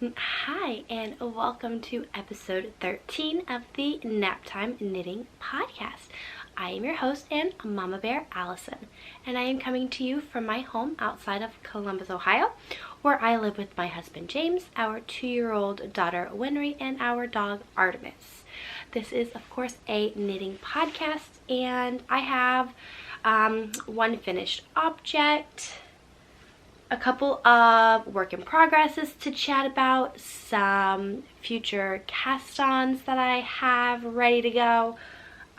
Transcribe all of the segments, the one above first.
Hi, and welcome to episode 13 of the Naptime Knitting Podcast. I am your host and Mama Bear Allison, and I am coming to you from my home outside of Columbus, Ohio, where I live with my husband James, our 2-year-old daughter Winry, and our dog Artemis. This is, of course, a knitting podcast, and I have one finished object, a couple of work in progresses to chat about, some future cast-ons that I have ready to go,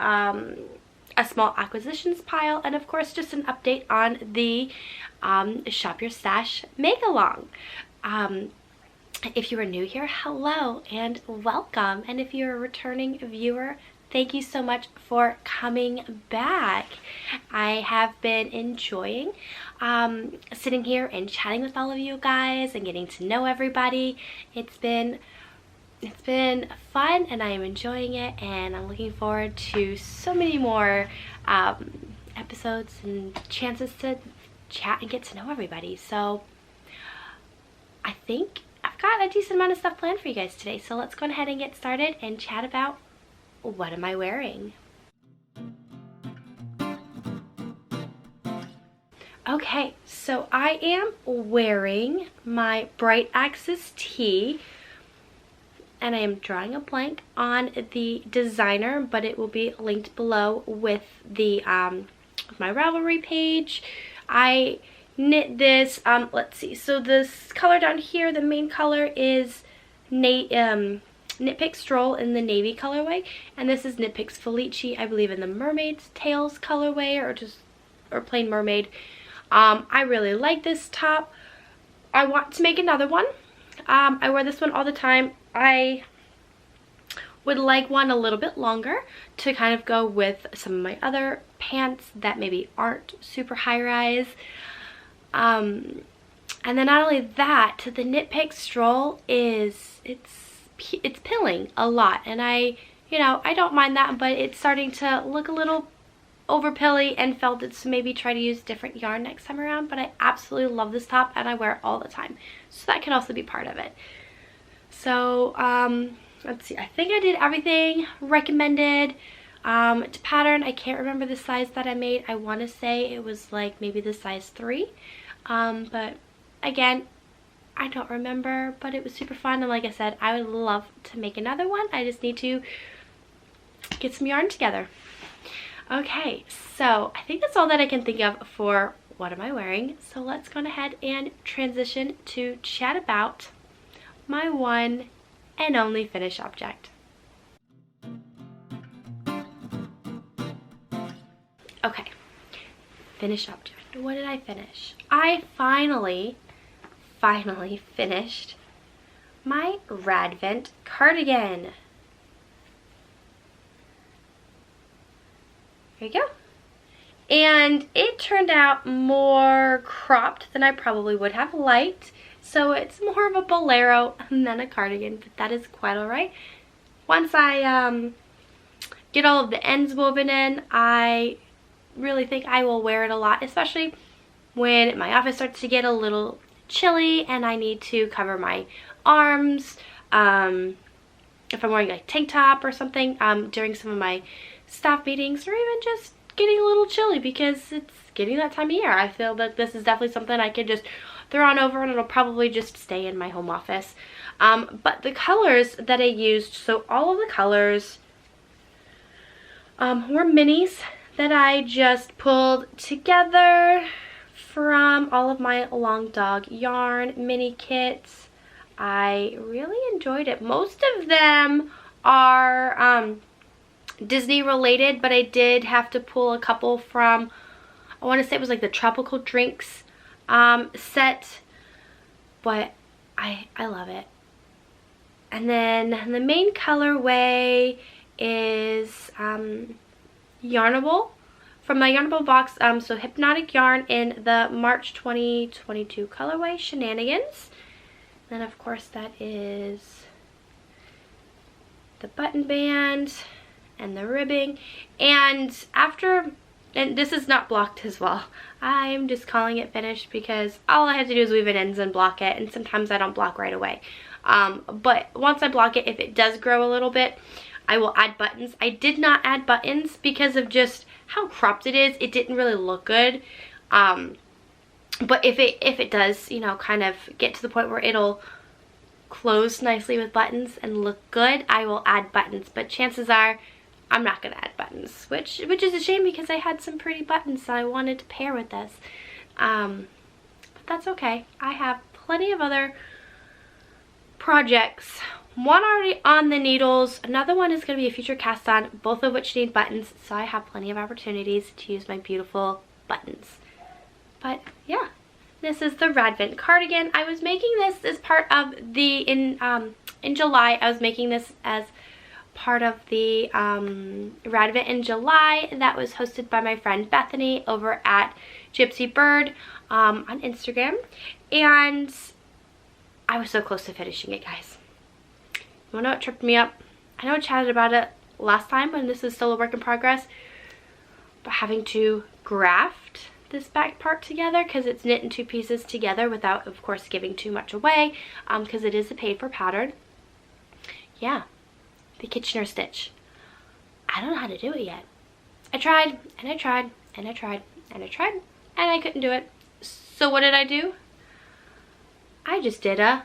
a small acquisitions pile, and of course just an update on the Shop Your Stash make-along. If you are new here, hello and welcome, and if you're a returning viewer, thank you so much for coming back. I have been enjoying sitting here and chatting with all of you guys and getting to know everybody. It's been fun, and I am enjoying it, and I'm looking forward to so many more episodes and chances to chat and get to know everybody. So I think I've got a decent amount of stuff planned for you guys today, so let's go ahead and get started and chat about what am I wearing. Okay, so I am wearing my Bright Axis tee, and I am drawing a blank on the designer, but it will be linked below with the my Ravelry page. I knit this, let's see, so this color down here, the main color is Knit Pick Stroll in the navy colorway, and this is Knit Picks Felici, I believe, in the Mermaid's Tails colorway, or plain mermaid. I really like this top. I want to make another one. I wear this one all the time. I would like one a little bit longer to kind of go with some of my other pants that maybe aren't super high rise. And then not only that, the Knit Pick Stroll it's pilling a lot, and I don't mind that, but it's starting to look a little over pilly, and felt it to maybe try to use different yarn next time around. But I absolutely love this top, and I wear it all the time, so that can also be part of it. So let's see, I think I did everything recommended to pattern. I can't remember the size that I made. I want to say it was like maybe the size 3, but again, I don't remember, but it was super fun, and like I said, I would love to make another one. I just need to get some yarn together. Okay, so I think that's all that I can think of for what am I wearing. So let's go ahead and transition to chat about my one and only finished object. Okay, finished object. What did I finish? I finally finished my Radvent cardigan. There you go. And it turned out more cropped than I probably would have liked. So it's more of a bolero than a cardigan, but that is quite alright. Once I get all of the ends woven in, I really think I will wear it a lot, especially when my office starts to get a little chilly and I need to cover my arms. If I'm wearing like tank top or something during some of my staff meetings, or even just getting a little chilly because it's getting that time of year. I feel that this is definitely something I could just throw on over, and it'll probably just stay in my home office. But the colors that I used, so all of the colors were minis that I just pulled together from all of my Long Dog Yarn mini kits. I really enjoyed it. Most of them are Disney related, but I did have to pull a couple from, I want to say it was like the Tropical Drinks set, but I love it. And then the main colorway is Yarnable, from my Yarnable box, so Hypnotic Yarn in the March 2022 colorway, Shenanigans. Then of course that is the button band and the ribbing. And after, and this is not blocked as well, I'm just calling it finished because all I have to do is weave it ends and block it, and sometimes I don't block right away. But once I block it, if it does grow a little bit, I will add buttons. I did not add buttons because of just how cropped it is. It didn't really look good. But if it does, you know, kind of get to the point where it'll close nicely with buttons and look good, I will add buttons. But chances are I'm not going to add buttons, which is a shame because I had some pretty buttons that I wanted to pair with this. But that's okay. I have plenty of other projects. One already on the needles, another one is going to be a future cast on, both of which need buttons, so I have plenty of opportunities to use my beautiful buttons. But yeah, this is the Radvent cardigan. I was making this as part of the, in July, I was making this as part of the Radvent in July that was hosted by my friend Bethany over at Gypsy Bird on Instagram, and I was so close to finishing it, guys. You wanna know what tripped me up? I know I chatted about it last time when this is still a work in progress, but having to graft this back part together because it's knit in two pieces together without, of course, giving too much away, because it is a paid for pattern. Yeah, the Kitchener stitch. I don't know how to do it yet. I tried, and I tried, and I tried, and I tried, and I couldn't do it. So what did I do? I just did a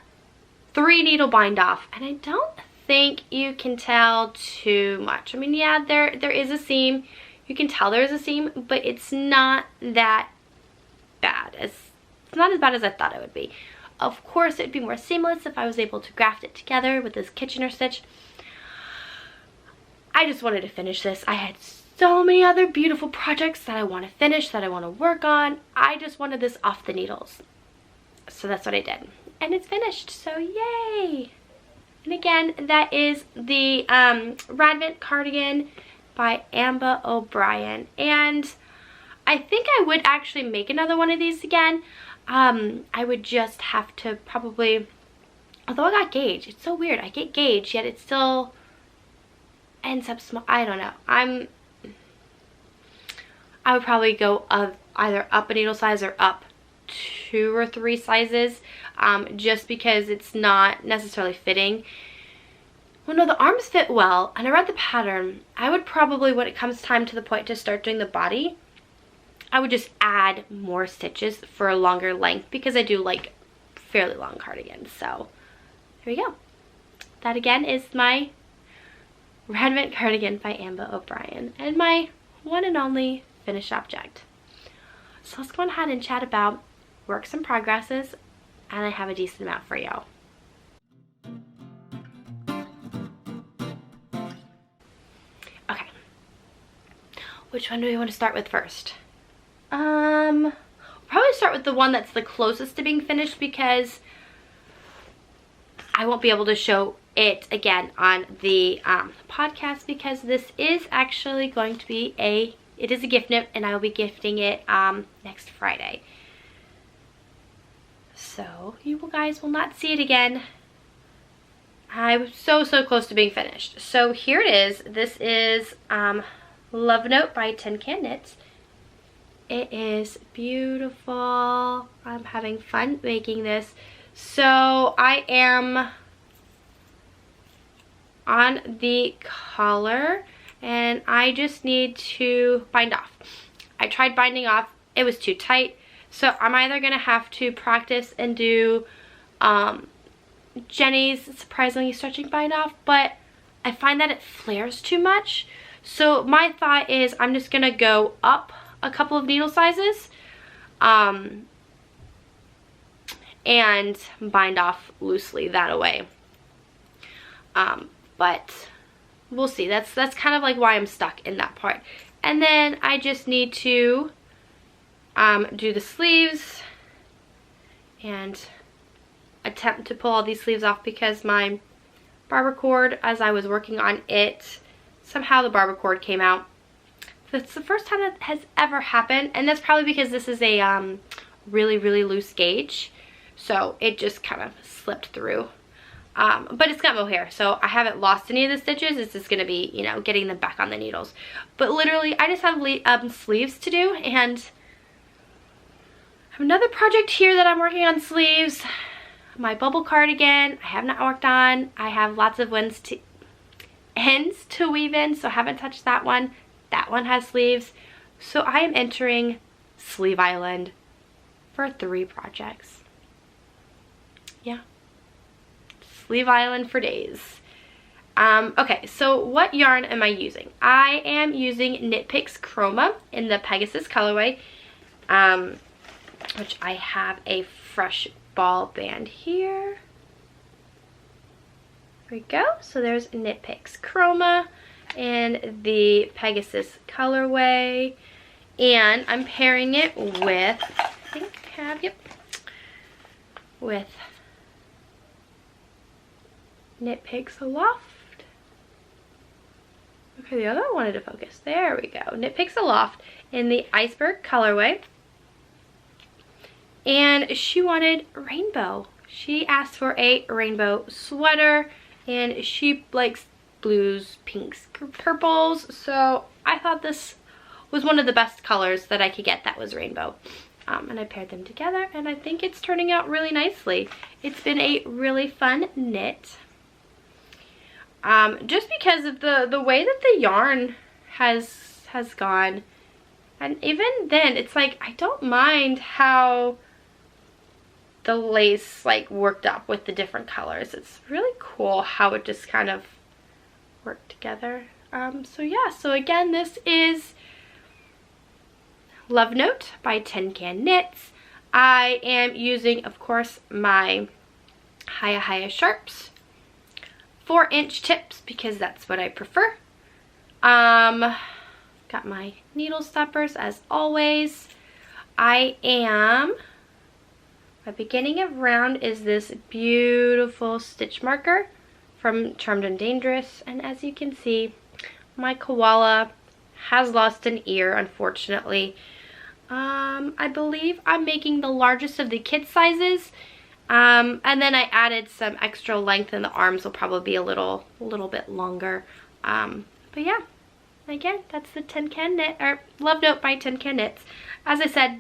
3 needle bind off, and I don't think you can tell too much. I mean, yeah, there is a seam. You can tell there's a seam, but it's not that bad. It's not as bad as I thought it would be. Of course, it'd be more seamless if I was able to graft it together with this Kitchener stitch. I just wanted to finish this. I had so many other beautiful projects that I want to finish, that I want to work on. I just wanted this off the needles. So that's what I did. And it's finished, so yay! And again, that is the Radvent cardigan by Ambrah O'Brien. And I think I would actually make another one of these again. I would just have to probably, although I got gauge, it's so weird. I get gauge, yet it still ends up small. I don't know. I would probably go either up a needle size or up 2 or 3 sizes, just because it's not necessarily fitting. Well, no, the arms fit well, and I read the pattern. I would probably, when it comes time to the point to start doing the body, I would just add more stitches for a longer length because I do like fairly long cardigans. So here we go. That again is my Radvent cardigan by Ambrah O'Brien and my one and only finished object. So let's go ahead and chat about works in progresses, and I have a decent amount for y'all. Okay, which one do we want to start with first? We'll probably start with the one that's the closest to being finished because I won't be able to show it again on the podcast because this is actually going to be it is a gift knit, and I will be gifting it next Friday. So you guys will not see it again. I'm so close to being finished. So here it is. This is Lovenote by Tin Can Knits. It is beautiful. I'm having fun making this. So I am on the collar, and I just need to bind off. I tried binding off. It was too tight. So I'm either going to have to practice and do Jenny's surprisingly stretching bind off, but I find that it flares too much. So my thought is I'm just going to go up a couple of needle sizes and bind off loosely that way. But we'll see. That's kind of like why I'm stuck in that part. And then I just need to do the sleeves and attempt to pull all these sleeves off because my barber cord, as I was working on it, somehow the barber cord came out. That's the first time that has ever happened, and that's probably because this is a really loose gauge, so it just kind of slipped through. But it's got mohair, so I haven't lost any of the stitches. It's just going to be, you know, getting them back on the needles. But literally, I just have sleeves to do, and I have another project here that I'm working on sleeves. my bubble cardigan I have not worked on. I have lots of ends to weave in, so I haven't touched that one. That one has sleeves. So I am entering Sleeve Island for 3 projects. Yeah. Sleeve Island for days. Okay, so what yarn am I using? I am using Knit Picks Chroma in the Pegasus colorway, which I have a fresh ball band here. There we go. So there's Knit Picks Chroma in the Pegasus colorway, and I'm pairing it with, I think I have, yep, with Knit Picks Aloft. Okay, the other one wanted to focus. There we go. Knit Picks Aloft in the Iceberg colorway. And she wanted rainbow. She asked for a rainbow sweater, and she likes blues, pinks, purples. So I thought this was one of the best colors that I could get that was rainbow. And I paired them together, and I think it's turning out really nicely. It's been a really fun knit. Just because of the way that the yarn has gone, and even then it's like I don't mind how the lace like worked up with the different colors. It's really cool how it just kind of worked together. So yeah, so again, this is Lovenote by Tin Can Knits. I am using, of course, my Hiya Sharps 4-inch tips because that's what I prefer. Got my needle stoppers as always. My beginning of round is this beautiful stitch marker from Charmed and Dangerous, and as you can see, my koala has lost an ear, unfortunately. I believe I'm making the largest of the kid sizes. And then I added some extra length, and the arms will probably be a little bit longer. But yeah, again, that's the Tin Can Knit, or Lovenote by Tin Can Knits. As I said,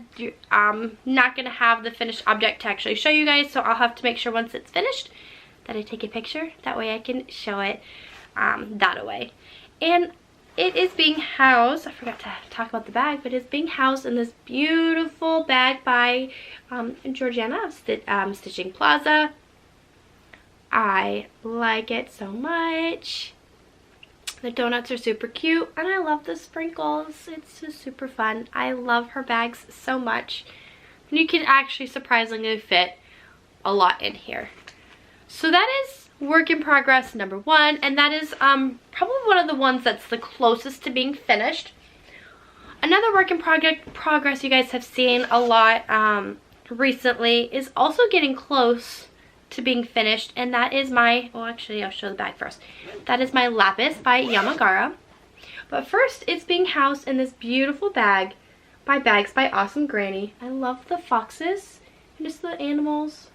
I'm not going to have the finished object to actually show you guys, so I'll have to make sure once it's finished that I take a picture. That way I can show it that way. And it is being housed, I forgot to talk about the bag, but it's being housed in this beautiful bag by Georgiana of Stitching Plaza. I like it so much. The donuts are super cute, and I love the sprinkles. It's just super fun. I love her bags so much. And you can actually surprisingly fit a lot in here. So that is work in progress number 1, and that is probably one of the ones that's the closest to being finished. Another work in progress you guys have seen a lot recently is also getting close to being finished, and that is my, well, actually I'll show the bag first. That is my Lapis by Yamagara. But first, it's being housed in this beautiful bag by Bags by Awesome Granny. I love the foxes and just the animals,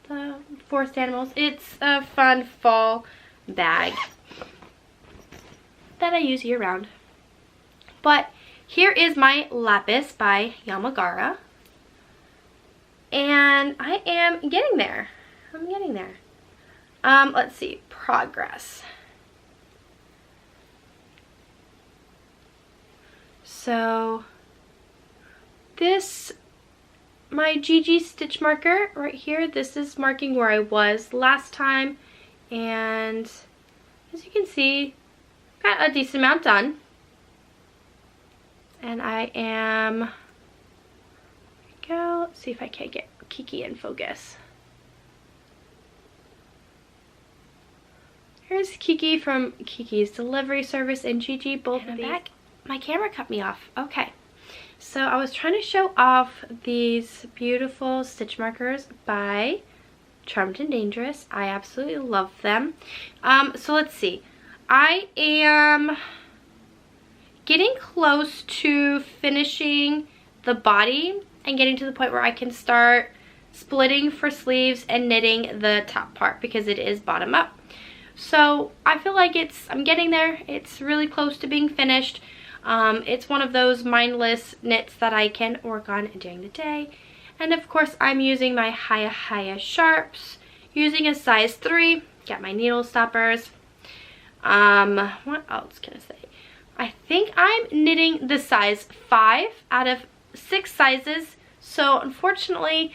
the forest animals. It's a fun fall bag that I use year round. But here is my Lapis by Yamagara, and I am getting there. I'm getting there. Let's see, progress. So this, my GG stitch marker right here, this is marking where I was last time, and as you can see, got a decent amount done. And I am, there we go, let's see if I can get Kiki in focus. Here's Kiki from Kiki's Delivery Service and Gigi, both of these. Back. My camera cut me off. Okay. So I was trying to show off these beautiful stitch markers by Charmed and Dangerous. I absolutely love them. So let's see. I am getting close to finishing the body and getting to the point where I can start splitting for sleeves and knitting the top part because it is bottom up. So I feel like I'm getting there. It's really close to being finished. It's one of those mindless knits that I can work on during the day. And of course, I'm using my Hiya Sharps using a size 3. Got my needle stoppers. What else can I say? I think I'm knitting the size 5 out of 6 sizes. So unfortunately,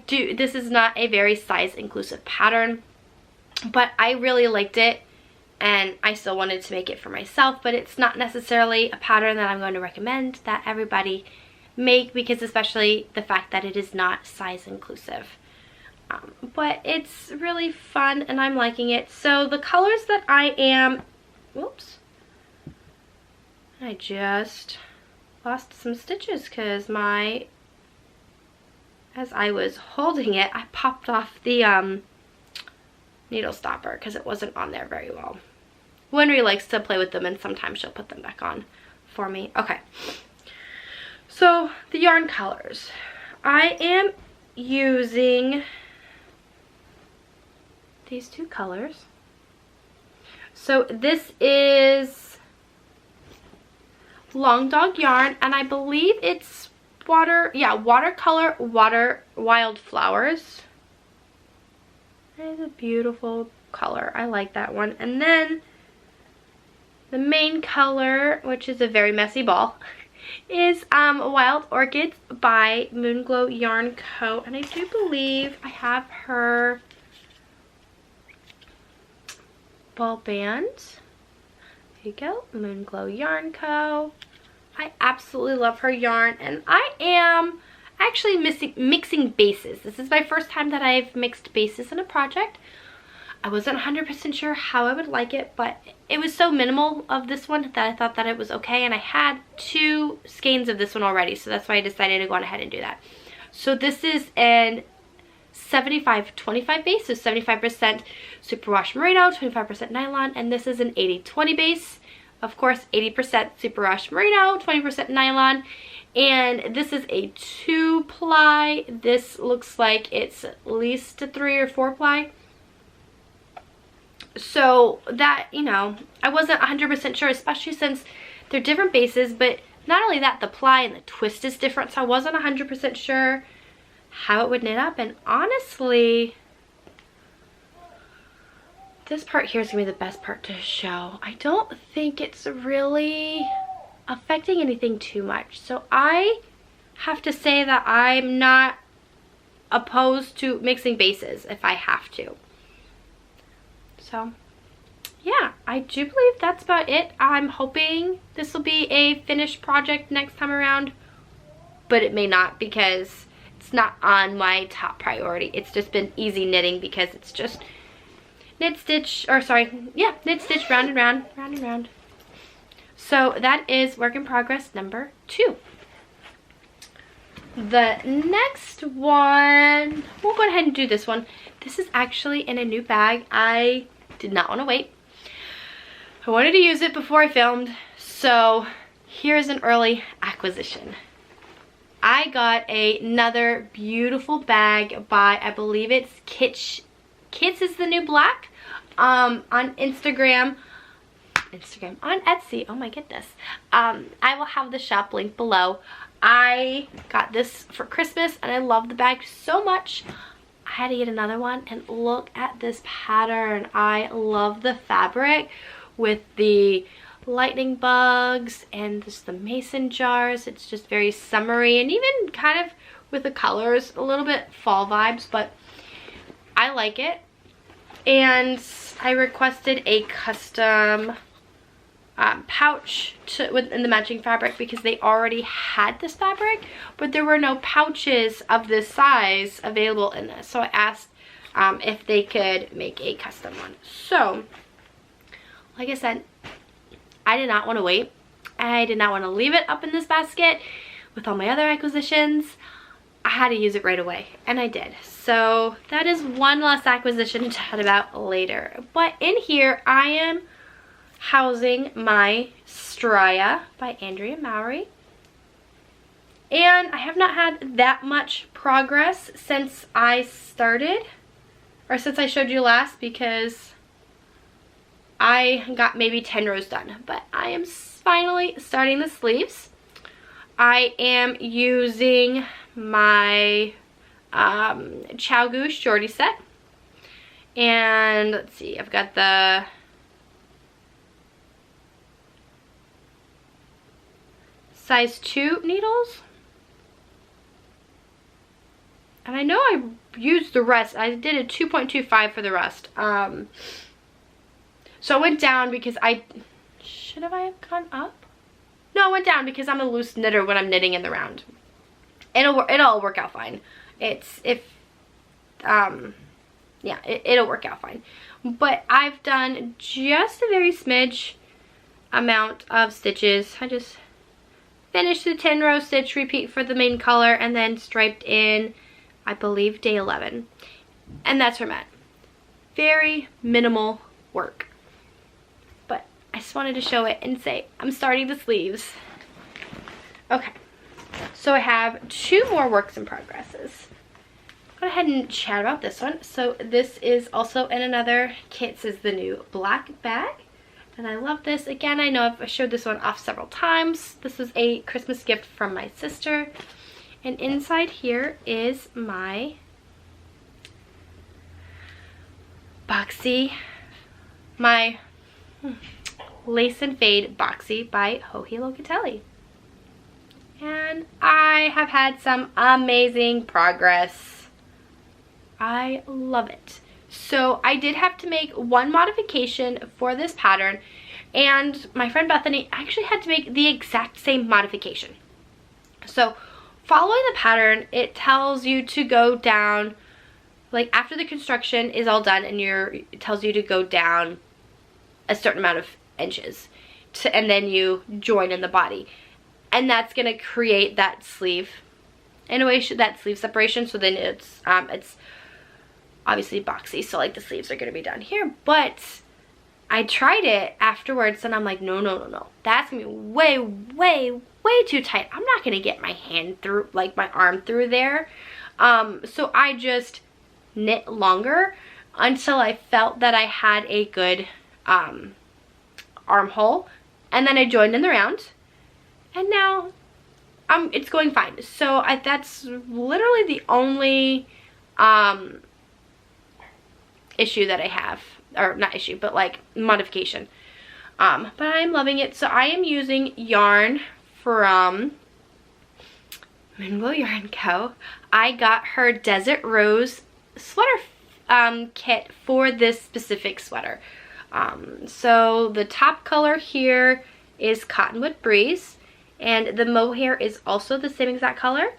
this is not a very size inclusive pattern, but I really liked it and I still wanted to make it for myself, but it's not necessarily a pattern that I'm going to recommend that everybody make, because especially the fact that it is not size inclusive. But it's really fun and I'm liking it. So the colors that I am, whoops, I just lost some stitches because as I was holding it, I popped off the needle stopper because it wasn't on there very well. Winry likes to play with them and sometimes she'll put them back on for me. Okay, so the yarn colors. I am using these 2 colors. So this is Long Dog yarn and I believe it's watercolor Wildflowers. That is a beautiful color. I like that one. And then the main color, which is a very messy ball, is Wild Orchids by Moonglow Yarn Co. And I do believe I have her ball band. There you go, Moonglow Yarn Co. I absolutely love her yarn, and I am actually mixing bases. This is my first time that I've mixed bases in a project. I wasn't 100% sure how I would like it, but it was so minimal of this one that I thought that it was okay, and I had 2 skeins of this one already, so that's why I decided to go on ahead and do that. So this is an 75-25 base, so 75% superwash merino, 25% nylon, and this is an 80-20 base. Of course, 80% superwash merino, 20% nylon, and this is a 2-ply. This looks like it's at least a 3 or 4-ply. So that, you know, I wasn't 100% sure, especially since they're different bases, but not only that, the ply and the twist is different, so I wasn't 100% sure how it would knit up. And honestly, this part here is gonna be the best part to show. I don't think it's really affecting anything too much, so I have to say that I'm not opposed to mixing bases if I have to. So yeah, I do believe that's about it. I'm hoping this will be a finished project next time around, but it may not because it's not on my top priority. It's just been easy knitting because it's just knit stitch, or sorry, yeah, knit stitch, round and round, round and round. So that is work in progress number 2. The next one, we'll go ahead and do this one. This is actually in a new bag. I did not want to wait. I wanted to use it before I filmed, so here's an early acquisition. I got another beautiful bag by, I believe it's KitschIsTheNewBlack on Instagram, on Etsy. Oh my goodness. I will have the shop link below. I got this for Christmas and I love the bag so much. I had to get another one, and look at this pattern. I love the fabric with the lightning bugs and just the mason jars. It's just very summery, and even kind of with the colors, a little bit fall vibes, but I like it. And I requested a custom pouch in the matching fabric because they already had this fabric, but there were no pouches of this size available in this. So I asked if they could make a custom one. So, like I said, I did not want to wait. I did not want to leave it up in this basket with all my other acquisitions. I had to use it right away, and I did. So that is one less acquisition to chat about later. But in here, I am housing my Stria by Andrea Mowry. And I have not had that much progress since I started, or since I showed you last, because I got maybe 10 rows done. But I am finally starting the sleeves. I am using my Chow Goose shorty set. And let's see, I've got the size 2 needles. And I know I used the rest. I did a 2.25 for the rest. So I went down because should I have gone up? No, I went down because I'm a loose knitter when I'm knitting in the round. It'll all work out fine. Yeah, it'll work out fine. But I've done just a very smidge amount of stitches. I just finished the 10 row stitch repeat for the main color and then striped in, I believe, day 11. And that's where I'm at. Very minimal work. But I just wanted to show it and say I'm starting the sleeves. Okay, so I have 2 more works in progresses. Go ahead and chat about this one. So this is also in another KitschIsTheNewBlack bag. And I love this. Again, I know I've showed this one off several times. This was a Christmas gift from my sister. And inside here is my Boxy, my Lace and Fade Boxy by Locatelli. And I have had some amazing progress. I love it. So I did have to make one modification for this pattern, and my friend Bethany actually had to make the exact same modification. So following the pattern, it tells you to go down, like after the construction is all done, and it tells you to go down a certain amount of inches and then you join in the body, and that's going to create that sleeve in a way, that sleeve separation. So then it's obviously boxy, so like the sleeves are going to be down here. But I tried it afterwards and I'm like, no, that's gonna be way too tight. I'm not gonna get my hand through, like my arm through there. So I just knit longer until I felt that I had a good armhole, and then I joined in the round, and now it's going fine. So that's literally the only issue that I have, or not issue, but like modification. But I'm loving it. So I am using yarn from Moonglow Yarn Co. I got her Desert Rose sweater kit for this specific sweater. So the top color here is Cottonwood Breeze, and the mohair is also the same exact color.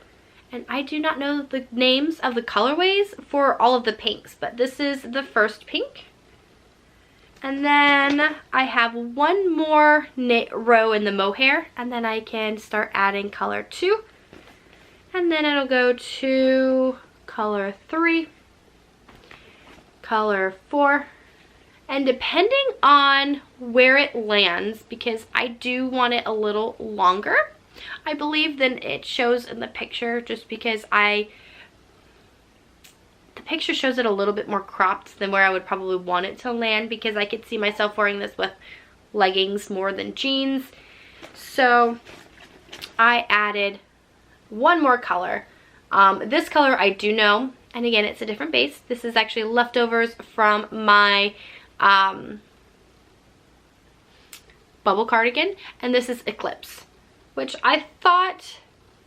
And I do not know the names of the colorways for all of the pinks, but this is the first pink. And then I have one more knit row in the mohair, and then I can start adding color 2. And then it'll go to color 3, color 4. And depending on where it lands, because I do want it a little longer, I believe, than it shows in the picture, just because the picture shows it a little bit more cropped than where I would probably want it to land, because I could see myself wearing this with leggings more than jeans. So I added one more color. This color I do know, and again, it's a different base. This is actually leftovers from my bubble cardigan, and this is Eclipse, which I thought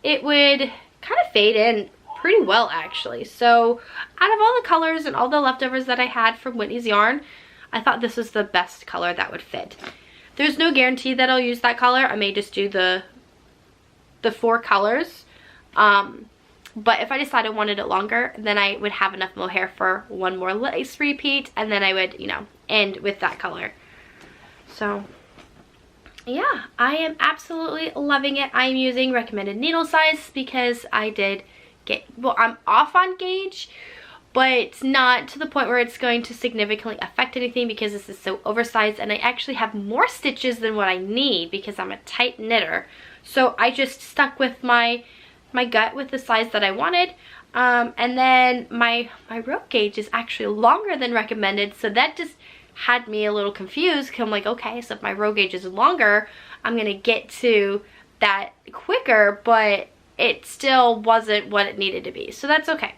it would kind of fade in pretty well, actually. So out of all the colors and all the leftovers that I had from Whitney's yarn, I thought this was the best color that would fit. There's no guarantee that I'll use that color. I may just do the 4 colors. But if I decide I wanted it longer, then I would have enough mohair for one more lace repeat, and then I would, you know, end with that color. So yeah, I am absolutely loving it. I am using recommended needle size because I did get, well, I'm off on gauge, but not to the point where it's going to significantly affect anything, because this is so oversized, and I actually have more stitches than what I need because I'm a tight knitter. So I just stuck with my gut with the size that I wanted. And then my rope gauge is actually longer than recommended, so that just had me a little confused, because I'm like, okay, so if my row gauge is longer, I'm gonna get to that quicker, but it still wasn't what it needed to be. So that's okay,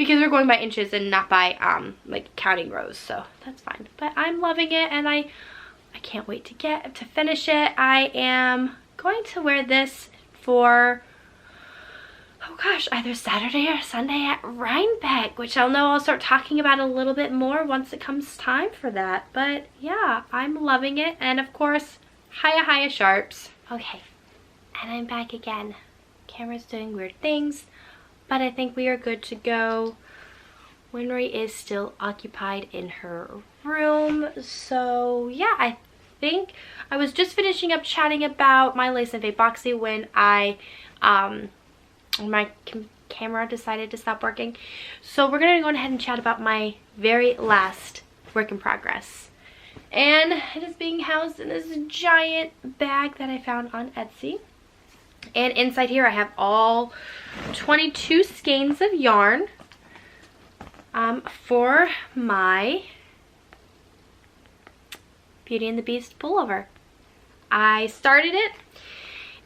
because we're going by inches and not by like counting rows, so that's fine. But I'm loving it, and I can't wait to finish it. I am going to wear this for, oh gosh, either Saturday or Sunday at Rhinebeck, which I'll start talking about a little bit more once it comes time for that. But yeah, I'm loving it. And of course, hiya sharps. Okay, and I'm back again. Camera's doing weird things, but I think we are good to go. Winry is still occupied in her room. So yeah, I think I was just finishing up chatting about my Lace and Fade Boxy when my camera decided to stop working. So we're gonna go ahead and chat about my very last work in progress. And it is being housed in this giant bag that I found on Etsy. And inside here I have all 22 skeins of yarn for my Beauty and the Beast pullover. I started it,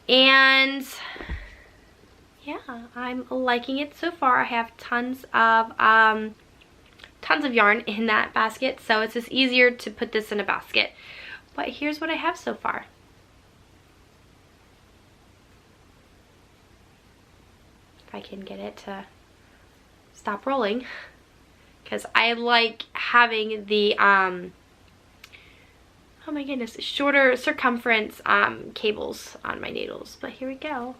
and yeah, I'm liking it so far. I have tons of yarn in that basket, so it's just easier to put this in a basket. But here's what I have so far. If I can get it to stop rolling, because I like having the oh my goodness, shorter circumference cables on my needles. But here we go.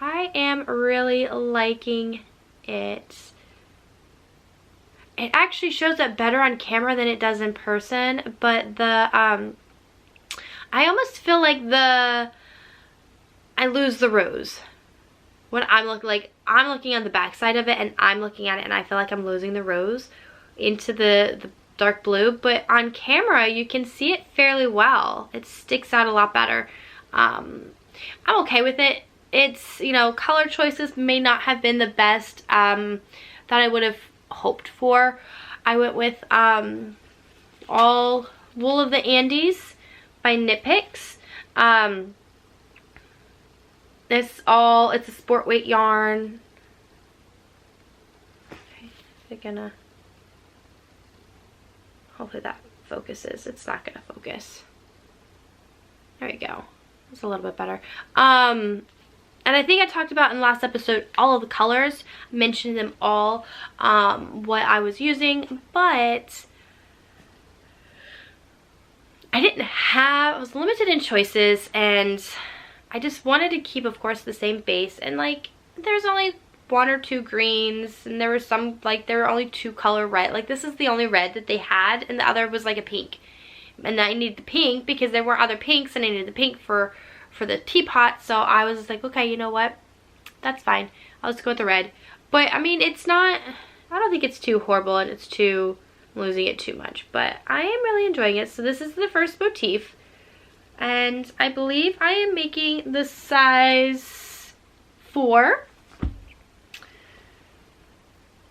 I am really liking it. It actually shows up better on camera than it does in person, but the I almost feel like I lose the rows when I'm looking on the back side of it, and I'm looking at it and I feel like I'm losing the rows into the dark blue. But on camera you can see it fairly well. It sticks out a lot better. I'm okay with it. It's, you know, color choices may not have been the best that I would have hoped for. I went with all Wool of the Andes by Knit Picks. It's a sport weight yarn. Okay, they're gonna, hopefully that focuses. It's not gonna focus. There we go. It's a little bit better. And I think I talked about in the last episode all of the colors. I mentioned them all, what I was using, but I was limited in choices, and I just wanted to keep, of course, the same base. And like, there's only 1 or 2 greens, and there were some, like, there were only 2 color red. Like, this is the only red that they had, and the other was like a pink. And I needed the pink because there were other pinks, and I needed the pink for the teapot. So I was like, okay, you know what, that's fine, I'll just go with the red. But I mean, it's not, I don't think it's too horrible, and it's too, I'm losing it too much, but I am really enjoying it. So this is the first motif, and I believe I am making the size 4,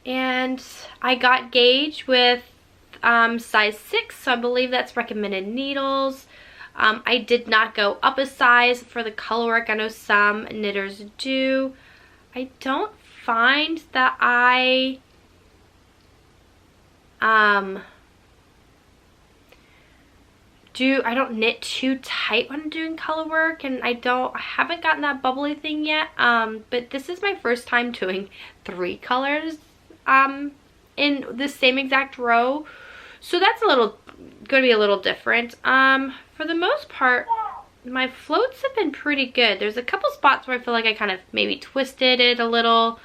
and I got gauge with size 6, so I believe that's recommended needles. I did not go up a size for the color work. I know some knitters do. I don't find that I don't knit too tight when I'm doing color work, and I haven't gotten that bubbly thing yet. But this is my first time doing 3 colors in the same exact row, so that's going to be a little different. For the most part, my floats have been pretty good. There's a couple spots where I feel like I kind of maybe twisted it a little,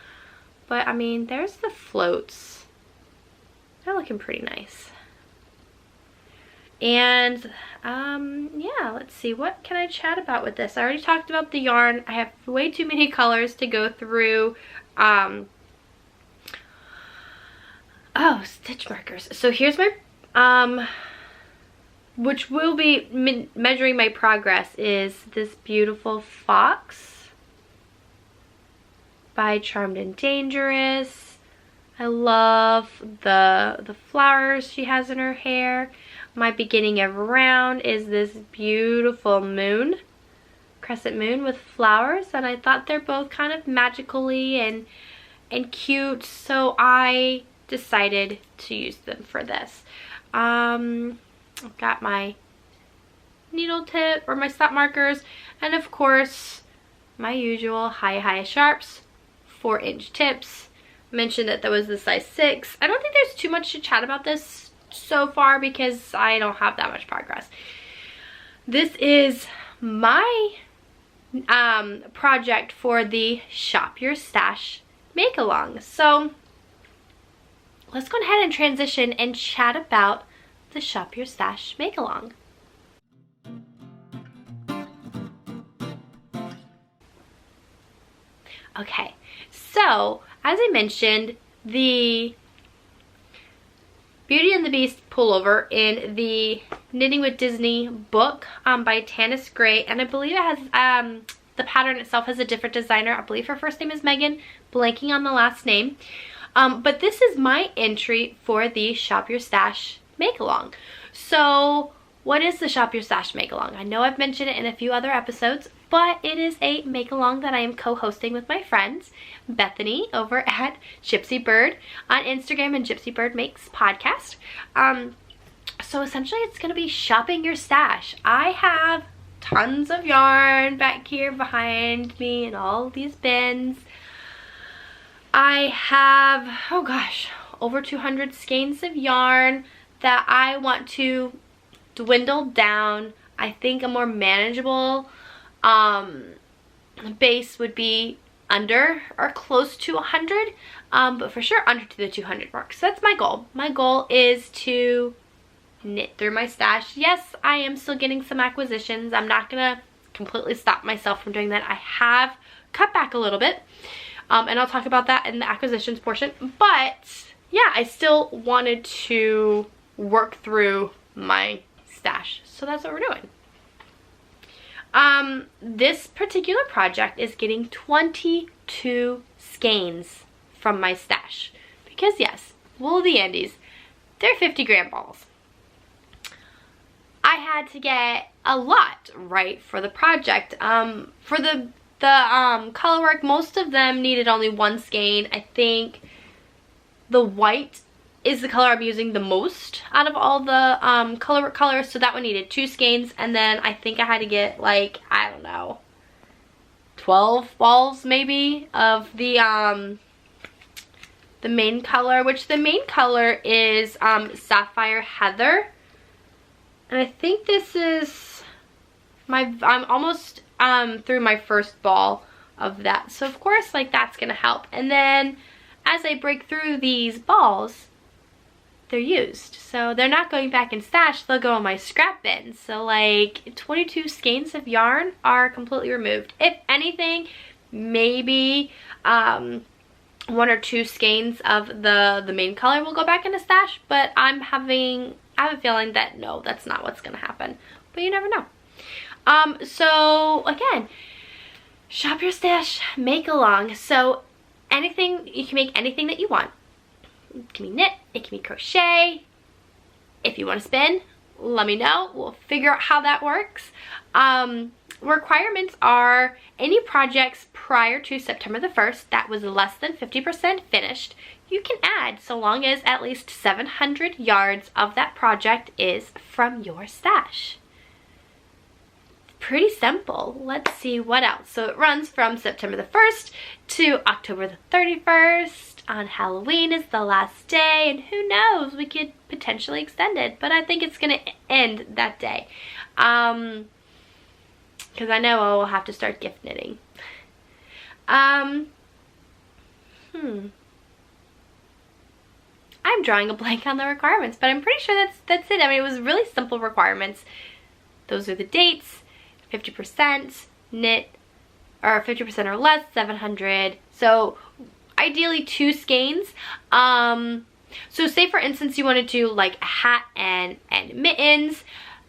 but I mean, there's the floats. They're looking pretty nice. And yeah, let's see, what can I chat about with this? I already talked about the yarn. I have way too many colors to go through. Oh, stitch markers. So here's my which will be measuring my progress, is this beautiful fox by Charmed and Dangerous. I love the flowers she has in her hair. My beginning of round is this beautiful moon crescent moon with flowers, and I thought they're both kind of magically and cute, so I decided to use them for this. I've got my needle tip or my stop markers, and of course my usual high sharps, 4-inch tips. Mentioned that there was the size 6. I don't think there's too much to chat about this so far because I don't have that much progress. This is my project for the Shop Your Stash make along. So let's go ahead and transition and chat about the Shop Your Stash make along. Okay, so as I mentioned, the Beauty and the Beast pullover in the Knitting with Disney book by Tanis Gray, and I believe it has the pattern itself has a different designer. I believe her first name is Meghan, blanking on the last name. But this is my entry for the Shop Your Stash make along. So what is the Shop Your Stash make along? I know I've mentioned it in a few other episodes, but it is a make along that I am co-hosting with my friends Bethany over at Gypsy Bird on Instagram and Gypsy Bird Makes podcast. So essentially it's going to be shopping your stash. I have tons of yarn back here behind me in all these bins. I have, oh gosh, over 200 skeins of yarn that I want to dwindle down. I think a more manageable base would be under or close to 100, but for sure under to the 200 mark. So that's my goal. My goal is to knit through my stash. Yes, I am still getting some acquisitions. I'm not gonna completely stop myself from doing that. I have cut back a little bit, and I'll talk about that in the acquisitions portion. But yeah, I still wanted to work through my stash, so that's what we're doing. This particular project is getting 22 skeins from my stash because yes, Wool of the Andes, they're 50-gram balls. I had to get a lot right for the project. For the color work, most of them needed only 1 skein. I think the white is the color I'm using the most out of all the color work colors, so that one needed 2 skeins, and then I think I had to get like, I don't know, 12 balls maybe of the main color, which the main color is Sapphire Heather, and I think this is I'm almost through my first ball of that, so of course like that's gonna help. And then as I break through these balls, they're used, so they're not going back in stash, they'll go in my scrap bin. So like 22 skeins of yarn are completely removed. If anything, maybe 1 or 2 skeins of the main color will go back in a stash, but I have a feeling that no, that's not what's gonna happen, but you never know. So again, shop your stash make along. So anything, you can make anything that you want. It can be knit, it can be crochet. If you want to spin, let me know. We'll figure out how that works. Requirements are any projects prior to September the 1st that was less than 50% finished, you can add, so long as at least 700 yards of that project is from your stash. Pretty simple. Let's see what else. So it runs from September the 1st to October the 31st. On Halloween is the last day, and who knows, we could potentially extend it, but I think it's gonna end that day. Because I know I will have to start gift knitting. I'm drawing a blank on the requirements, but I'm pretty sure that's it. I mean, it was really simple requirements. Those are the dates, 50% knit, or 50% or less, 700. So ideally 2 skeins. So say for instance you wanted to like a hat and mittens.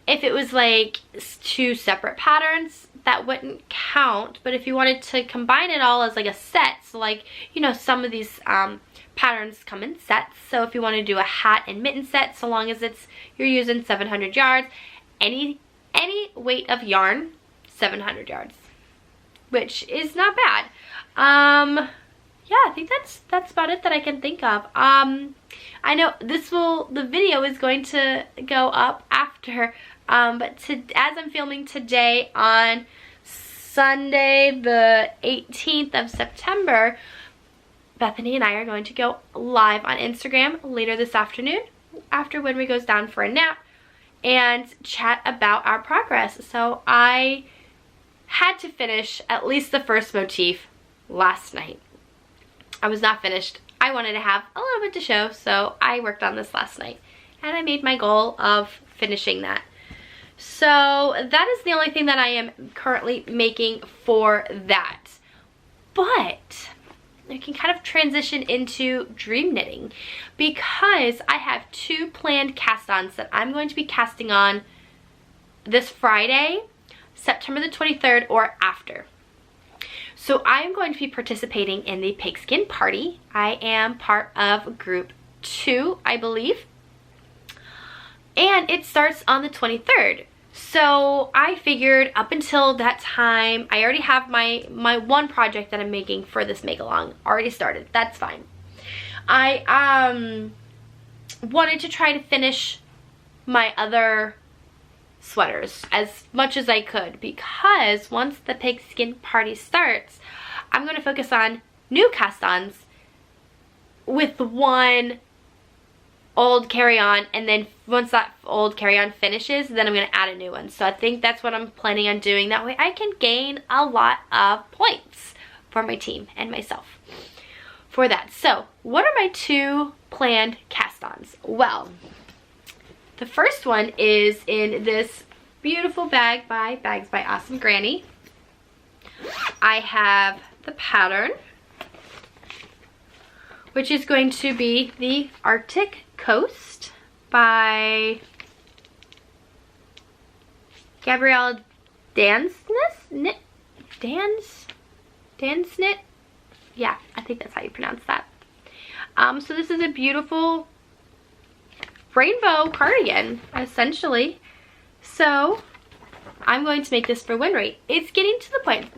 If it was like 2 separate patterns, that wouldn't count. But if you wanted to combine it all as like a set, so like, you know, some of these patterns come in sets. So if you want to do a hat and mitten set, so long as you're using 700 yards, any weight of yarn, 700 yards. which is not bad. Yeah, I think that's about it that I can think of. I know the video is going to go up after, but as I'm filming today on Sunday the 18th of September, Bethany and I are going to go live on Instagram later this afternoon after Winry goes down for a nap and chat about our progress. So I had to finish at least the first motif last night. I was not finished. I wanted to have a little bit to show, so I worked on this last night and I made my goal of finishing that. So that is the only thing that I am currently making for that. But I can kind of transition into dream knitting because I have 2 planned cast-ons that I'm going to be casting on this Friday, September the 23rd or after. So I am going to be participating in the pigskin party. I am part of group 2, I believe. And it starts on the 23rd. So I figured up until that time, I already have my one project that I'm making for this make-along already started. That's fine. I wanted to try to finish my other sweaters as much as I could, because once the pigskin party starts, I'm going to focus on new cast-ons with one old carry-on, and then once that old carry-on finishes, then I'm going to add a new one. So I think that's what I'm planning on doing. That way I can gain a lot of points for my team and myself for that. So what are my 2 planned cast-ons? Well, the first one is in this beautiful bag by Bags by Awesome Granny. I have the pattern, which is going to be the Arctic Coast by Gabrielle Dansnit? Dansnit? Yeah, I think that's how you pronounce that. So this is a beautiful rainbow cardigan, essentially. So I'm going to make this for Winry. It's getting to the point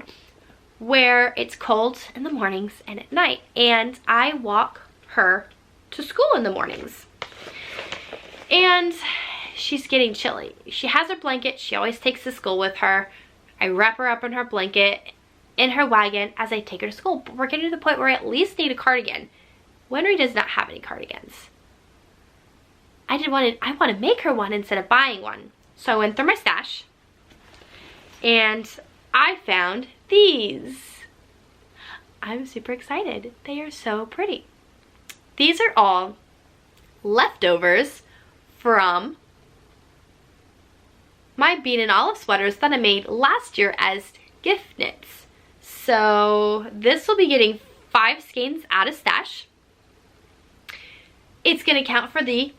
where it's cold in the mornings and at night, and I walk her to school in the mornings. And she's getting chilly. She has her blanket. She always takes to school with her. I wrap her up in her blanket in her wagon as I take her to school. But we're getting to the point where I at least need a cardigan. Winry does not have any cardigans. I want to make her one instead of buying one. So I went through my stash and I found these. I'm super excited. They are so pretty. These are all leftovers from my bean and olive sweaters that I made last year as gift knits. So this will be getting 5 skeins out of stash. It's going to count for the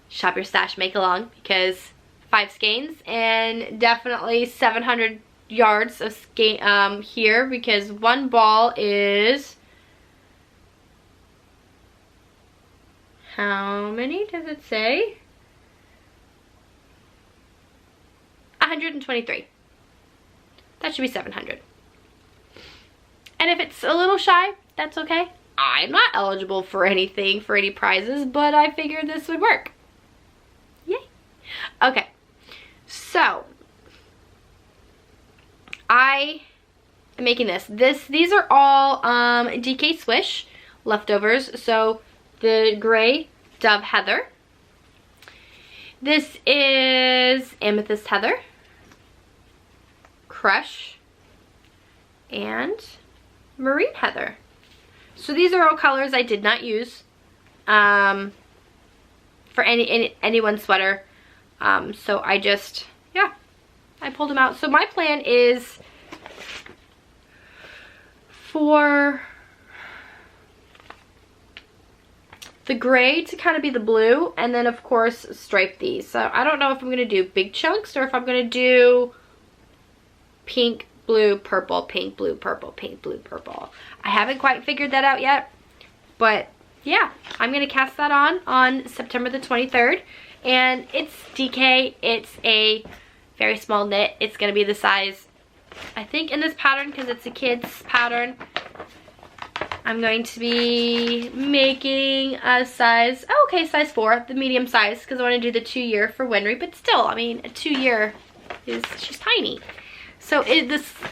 Shop Your Stash make along because 5 skeins and definitely 700 yards of skein here, because one ball is, how many does it say? 123. That should be 700. And if it's a little shy, that's okay. I'm not eligible for anything, for any prizes, but I figured this would work. Yay. Okay, so I am making this. These are all DK Swish leftovers. So the gray Dove Heather. This is Amethyst Heather, Crush, and Marine Heather. So these are all colors I did not use for any one sweater. So I just, yeah, I pulled them out. So my plan is for the gray to kind of be the blue, and then of course stripe these. So I don't know if I'm going to do big chunks or if I'm going to do pink, blue, purple, pink, blue, purple, pink, blue, purple. I haven't quite figured that out yet, but yeah, I'm going to cast that on September the 23rd. And it's DK, it's a very small knit. It's going to be the size I think in this pattern, because it's a kid's pattern, I'm going to be making a size, oh, okay, size 4, the medium size, because I want to do the 2-year for Winry, but still, I mean, a 2-year is, she's tiny. So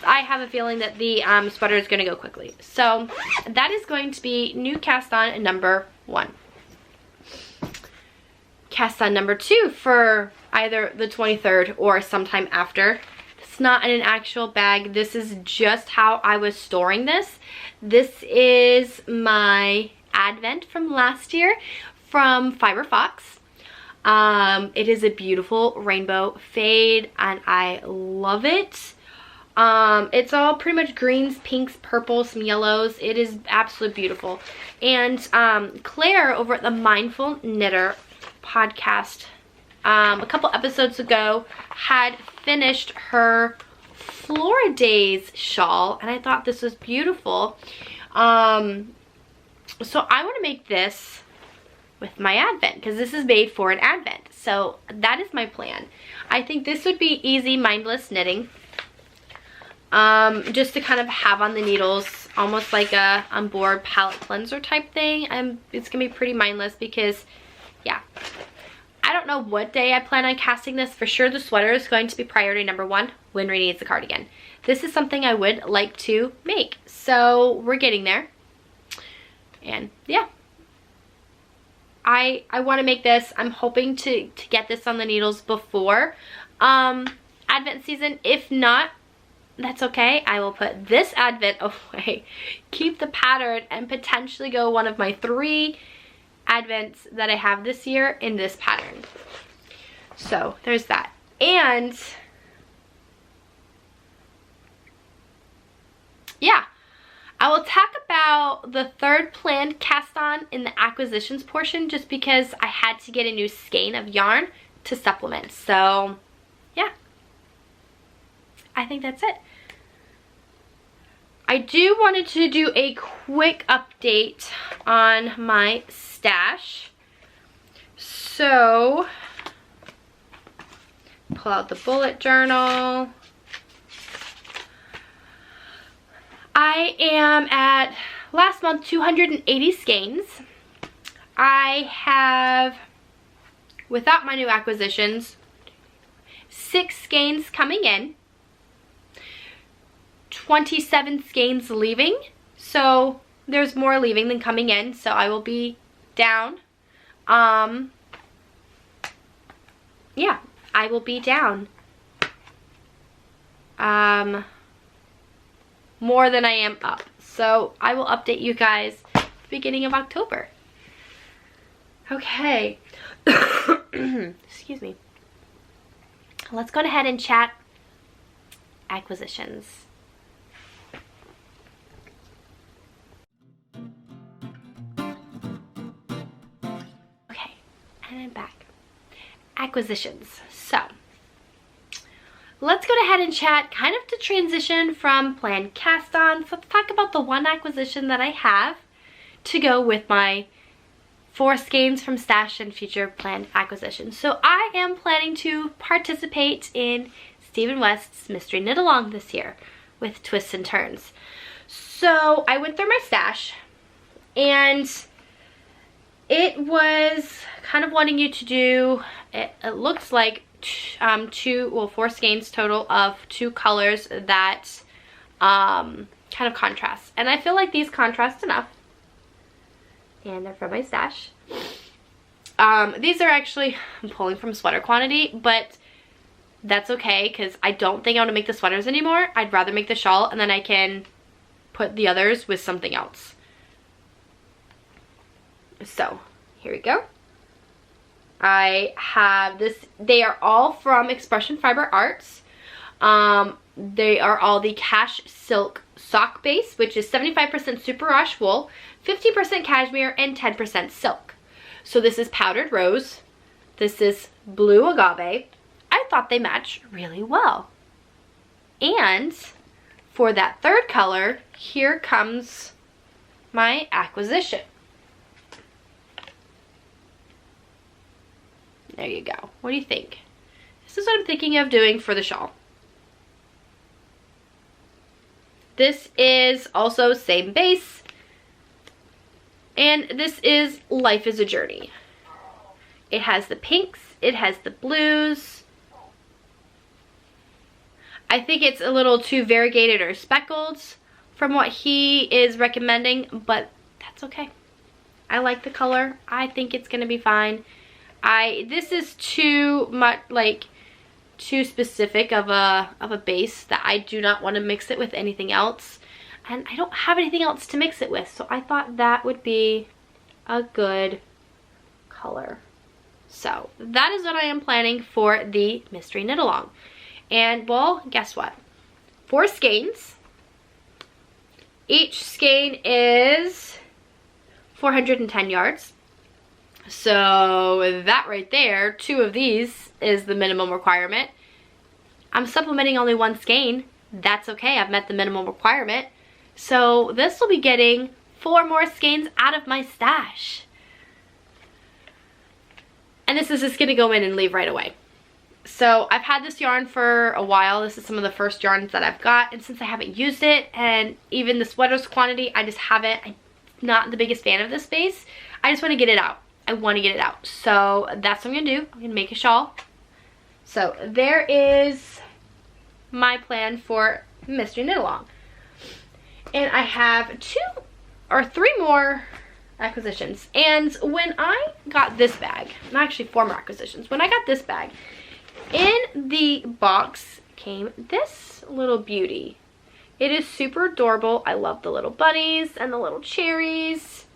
I have a feeling that the sweater is going to go quickly. So that is going to be new cast on number 1. Cast on number 2 for either the 23rd or sometime after. It's not in an actual bag. This is just how I was storing this. This is my Advent from last year from Fiber Fox. It is a beautiful rainbow fade and I love it. It's all pretty much greens, pinks, purples, some yellows. It is absolutely beautiful. And Claire over at the Mindful Knitter podcast a couple episodes ago had finished her Flora Days shawl and I thought this was beautiful. So I want to make this with my Advent because this is made for an Advent. So that is my plan. I think this would be easy, mindless knitting. Just to kind of have on the needles, almost like a on board palette cleanser type thing. It's gonna be pretty mindless because, yeah, I don't know what day I plan on casting this. For sure the sweater is going to be priority number 1. Winry needs the cardigan. This is something I would like to make, so we're getting there. And yeah, I want to make this. I'm hoping to get this on the needles before Advent season. If not, that's okay. I will put this Advent away, keep the pattern, and potentially go one of my 3 Advents that I have this year in this pattern. So there's that. And yeah, I will talk about the 3rd planned cast on in the acquisitions portion just because I had to get a new skein of yarn to supplement. So yeah, I think that's it. I do wanted to do a quick update on my stash. So, pull out the bullet journal. I am at, last month, 280 skeins. I have, without my new acquisitions, 6 skeins coming in. 27 skeins leaving, so there's more leaving than coming in, so I will be down. Yeah, I will be down more than I am up, so I will update you guys beginning of October. Okay. Excuse me. Let's go ahead and chat acquisitions. And I'm back. Acquisitions. So, let's go ahead and chat kind of to transition from planned cast-ons. Let's talk about the 1 acquisition that I have to go with my 4 skeins from stash and future planned acquisitions. So I am planning to participate in Stephen West's Mystery Knit Along this year with twists and turns. So I went through my stash and it was kind of wanting you to do, it looks like 4 skeins total of 2 colors that kind of contrast. And I feel like these contrast enough. And they're from my stash. These are actually, I'm pulling from sweater quantity, but that's okay because I don't think I want to make the sweaters anymore. I'd rather make the shawl and then I can put the others with something else. So, here we go. I have this, they are all from Expression Fiber Arts. They are all the Cash Silk Sock Base, which is 75% superwash wool, 50% cashmere, and 10% silk. So this is Powdered Rose. This is Blue Agave. I thought they match really well. And for that 3rd color, here comes my acquisition. There you go. What do you think? This is what I'm thinking of doing for the shawl. This is also same base. And this is Life is a Journey. It has the pinks, it has the blues. I think it's a little too variegated or speckled from what he is recommending, but that's okay. I like the color. I think it's gonna be fine. This is too much, like, too specific of a base that I do not want to mix it with anything else. And I don't have anything else to mix it with, so I thought that would be a good color. So that is what I am planning for the mystery knit along. And well, guess what? 4 skeins. Each skein is 410 yards. So that right there, 2 of these is the minimum requirement. I'm supplementing only 1 skein. That's okay, I've met the minimum requirement. So this will be getting 4 more skeins out of my stash. And this is just gonna go in and leave right away. So I've had this yarn for a while. This is some of the first yarns that I've got, and since I haven't used it, and even the sweaters quantity, I just haven't. I'm not the biggest fan of this base. I just want to get it out. I want to get it out. So that's what I'm gonna do. I'm gonna make a shawl. So there is my plan for mystery knit along. And I have 2 or 3 more acquisitions. And when I got this bag, actually 4 more acquisitions. When I got this bag, in the box came this little beauty. It is super adorable. I love the little bunnies and the little cherries.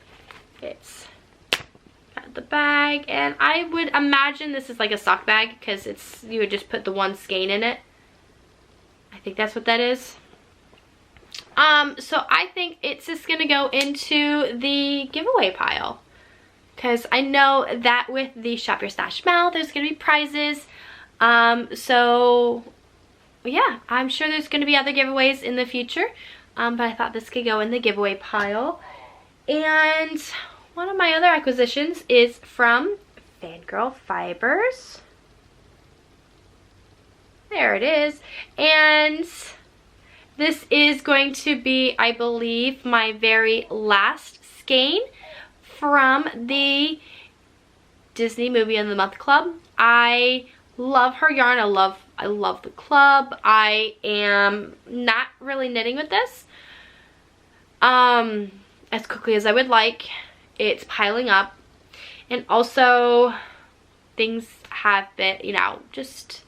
It's got the bag, and I would imagine this is like a sock bag because it's, you would just put the 1 skein in it. I think that's what that is. So I think it's just gonna go into the giveaway pile, because I know that with the Shop Your Stash Mal, there's gonna be prizes. So yeah, I'm sure there's gonna be other giveaways in the future, but I thought this could go in the giveaway pile. And one of my other acquisitions is from Fangirl Fibers. There it is. And this is going to be, I believe, my very last skein from the Disney Movie of the Month Club. I love her yarn. I love the club. I am not really knitting with this as quickly as I would like. It's piling up, and also things have been, you know, just,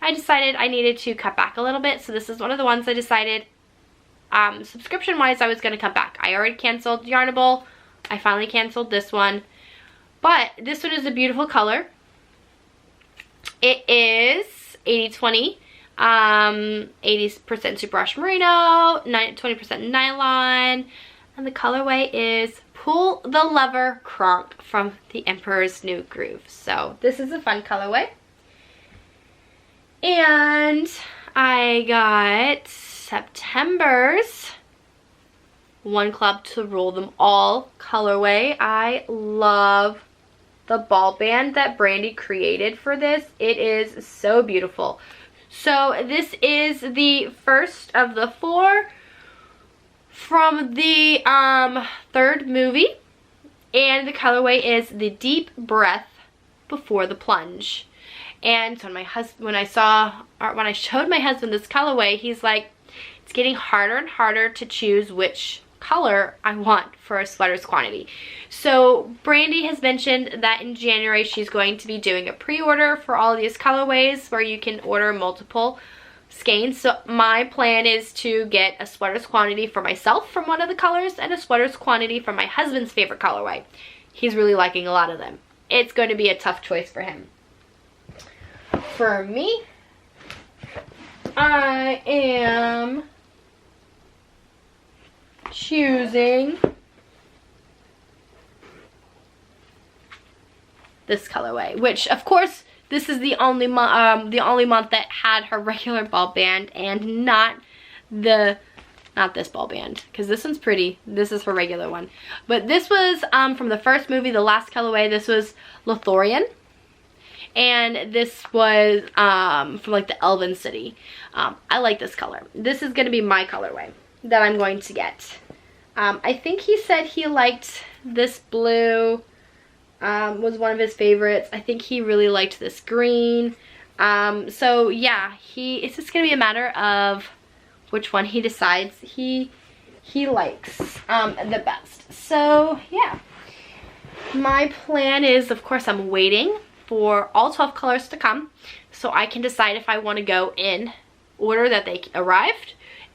I decided I needed to cut back a little bit. So this is one of the ones I decided subscription wise I was going to cut back. I already canceled Yarnable. I finally canceled this one, but this one is a beautiful color. It is 80-20, 80% superwash merino, 20% nylon, and the colorway is Pull the Lever Kronk from the Emperor's New Groove. So this is a fun colorway. And I got September's One Club to Rule Them All colorway. I love the ball band that Brandy created for this. It is so beautiful. So this is the first of the 4 from the 3rd movie, and the colorway is the Deep Breath Before the Plunge. And so when I showed my husband this colorway, he's like, it's getting harder and harder to choose which color I want for a sweater's quantity. So Brandy has mentioned that in January she's going to be doing a pre-order for all of these colorways where you can order multiple skeins. So my plan is to get a sweater's quantity for myself from one of the colors and a sweater's quantity from my husband's favorite colorway. He's really liking a lot of them. It's going to be a tough choice for him. For me, I am choosing this colorway, which of course this is the only month that had her regular ball band and not this ball band, because this one's pretty. This is her regular one, but this was from the first movie, the last colorway. This was Lothorian, and this was from like the Elven City. I like this color. This is gonna be my colorway that I'm going to get. I think he said he liked this blue, was one of his favorites. I think he really liked this green. So yeah, it's just gonna be a matter of which one he decides he likes the best. So yeah, my plan is, of course, I'm waiting for all 12 colors to come so I can decide if I want to go in order that they arrived,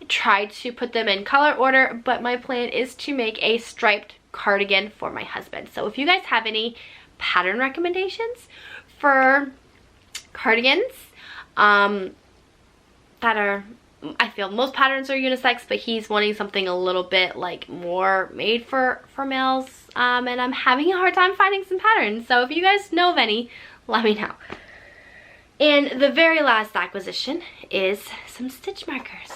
try to put them in color order, but my plan is to make a striped cardigan for my husband. So if you guys have any pattern recommendations for cardigans that are, I feel most patterns are unisex, but he's wanting something a little bit like more made for males, and I'm having a hard time finding some patterns. So if you guys know of any, let me know. And the very last acquisition is some stitch markers.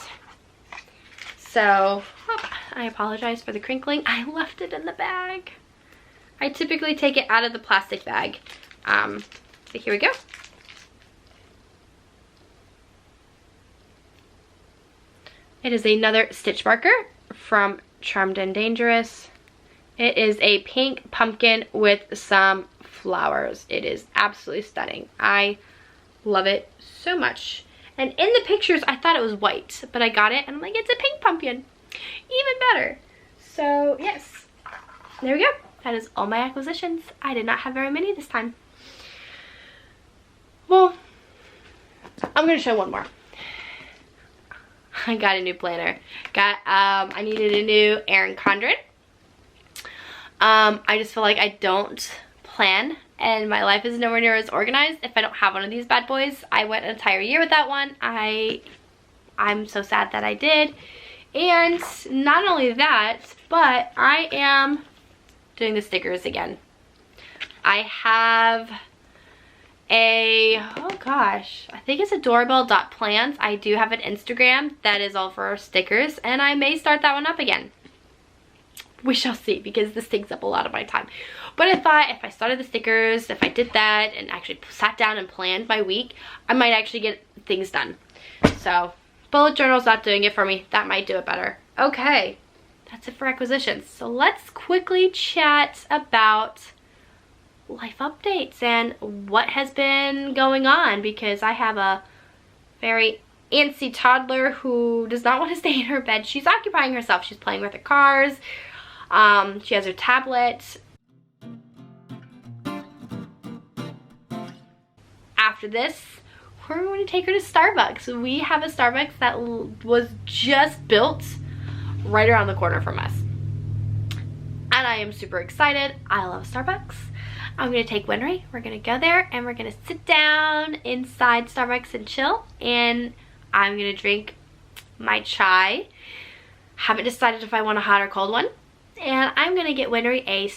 So I apologize for the crinkling. I left it in the bag. I typically take it out of the plastic bag. So here we go. It is another stitch marker from Charmed and Dangerous. It is a pink pumpkin with some flowers. It is absolutely stunning. I love it so much. And in the pictures, I thought it was white, but I got it and I'm like, it's a pink pumpkin. Even better. So yes, there we go. That is all my acquisitions. I did not have very many this time. Well, I'm gonna show one more. I got a new planner. I needed a new Erin Condren. I just feel like I don't plan, and my life is nowhere near as organized if I don't have one of these bad boys. I went an entire year without one. I'm so sad that I did. And not only that, but I am doing the stickers again. I have oh gosh, I think it's adorable.plans. I do have an Instagram that is all for stickers, and I may start that one up again. We shall see, because this takes up a lot of my time. But if I started the stickers, if I did that and actually sat down and planned my week, I might actually get things done. So bullet journal's not doing it for me. That might do it better. Okay, that's it for acquisitions. So let's quickly chat about life updates and what has been going on, because I have a very antsy toddler who does not want to stay in her bed. She's occupying herself. She's playing with her cars. She has her tablet. After this, we're going to take her to Starbucks. We have a Starbucks that was just built right around the corner from us. And I am super excited. I love Starbucks. I'm going to take Winry. We're going to go there and we're going to sit down inside Starbucks and chill. And I'm going to drink my chai. Haven't decided if I want a hot or cold one. And I'm going to get Winry a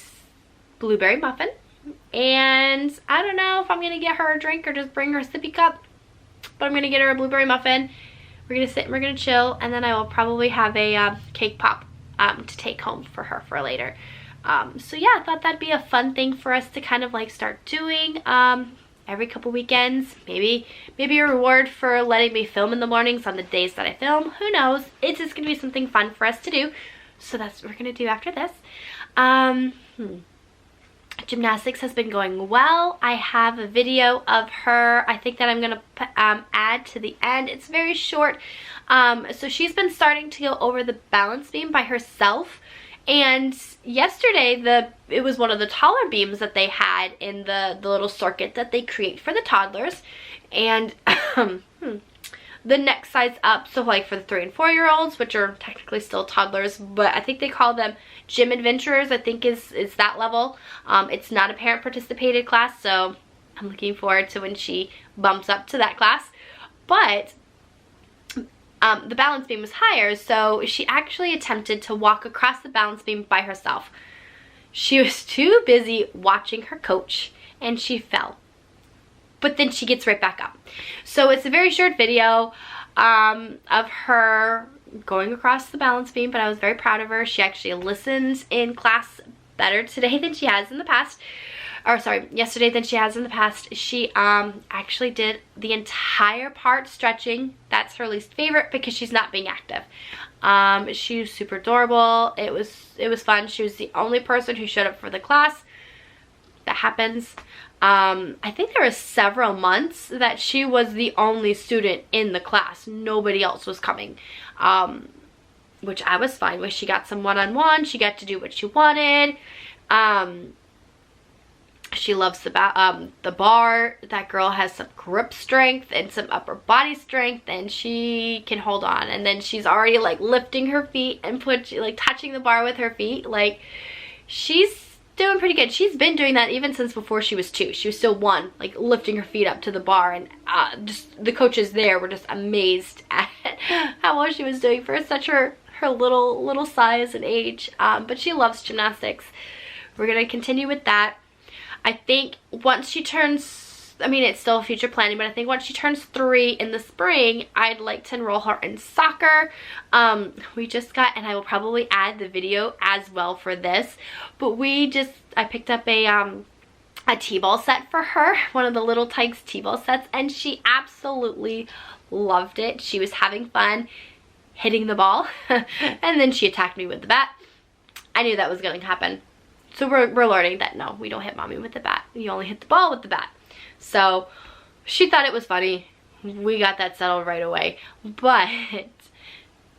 blueberry muffin. And I don't know if I'm going to get her a drink or just bring her a sippy cup. But I'm going to get her a blueberry muffin. We're going to sit and we're going to chill. And then I will probably have a cake pop to take home for her for later. So yeah, I thought that'd be a fun thing for us to kind of like start doing every couple weekends. Maybe a reward for letting me film in the mornings on the days that I film. Who knows? It's just gonna be something fun for us to do. So that's what we're gonna do after this. Gymnastics has been going well. I have a video of her, I think, that I'm gonna add to the end. It's very short. So she's been starting to go over the balance beam by herself. And yesterday, it was one of the taller beams that they had in the little circuit that they create for the toddlers. And the next size up, so like for the 3 and 4 year olds, which are technically still toddlers, but I think they call them gym adventurers, I think is that level. It's not a parent participated class, so I'm looking forward to when she bumps up to that class. But the balance beam was higher, so she actually attempted to walk across the balance beam by herself. She was too busy watching her coach, and she fell. But then she gets right back up. So it's a very short video of her going across the balance beam, but I was very proud of her. She actually listened in class better today than she has in the past. or sorry, yesterday than she has in the past. She actually did the entire part stretching. That's her least favorite because she's not being active. She was super adorable. It was fun. She was the only person who showed up for the class. That happens. I think there were several months that she was the only student in the class. Nobody else was coming, which I was fine with. She got some one-on-one. She got to do what she wanted. She loves the bar. That girl has some grip strength and some upper body strength, and she can hold on. And then she's already like lifting her feet and touching the bar with her feet. Like, she's doing pretty good. She's been doing that even since before she was 2. She was still 1, like lifting her feet up to the bar, and just the coaches there were just amazed at how well she was doing for such her little size and age. But she loves gymnastics. We're gonna continue with that. I think once she turns, I mean, it's still future planning, but I think once she turns 3 in the spring, I'd like to enroll her in soccer. We just got, and I will probably add the video as well for this, but I picked up a t-ball set for her, one of the Little Tykes t-ball sets, and she absolutely loved it. She was having fun hitting the ball, and then she attacked me with the bat. I knew that was going to happen. So we're learning that no, we don't hit mommy with the bat. You only hit the ball with the bat. So she thought it was funny. We got that settled right away. But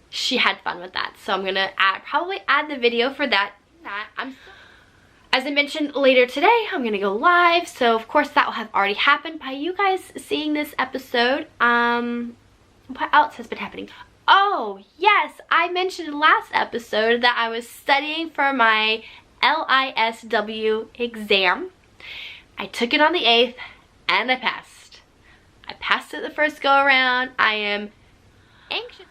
she had fun with that. So I'm going to probably add the video for that. As I mentioned, later today, I'm going to go live. So of course that will have already happened by you guys seeing this episode. What else has been happening? Oh, yes, I mentioned in last episode that I was studying for my LISW exam. I took it on the 8th and I passed. I passed it the first go around. I am anxious.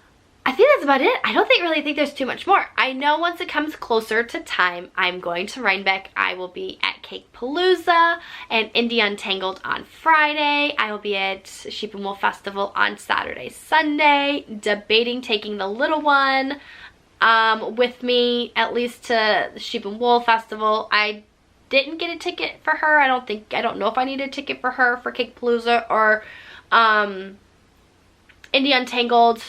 I think that's about it. I don't really think there's too much more. I know once it comes closer to time, I'm going to Rhinebeck. I will be at Cake Palooza and Indie Untangled on Friday. I will be at Sheep and Wool Festival on Saturday, Sunday, debating taking the little one with me, at least to the Sheep and Wool Festival. I didn't get a ticket for her. I don't know if I need a ticket for her for Cake Palooza or Indie Untangled.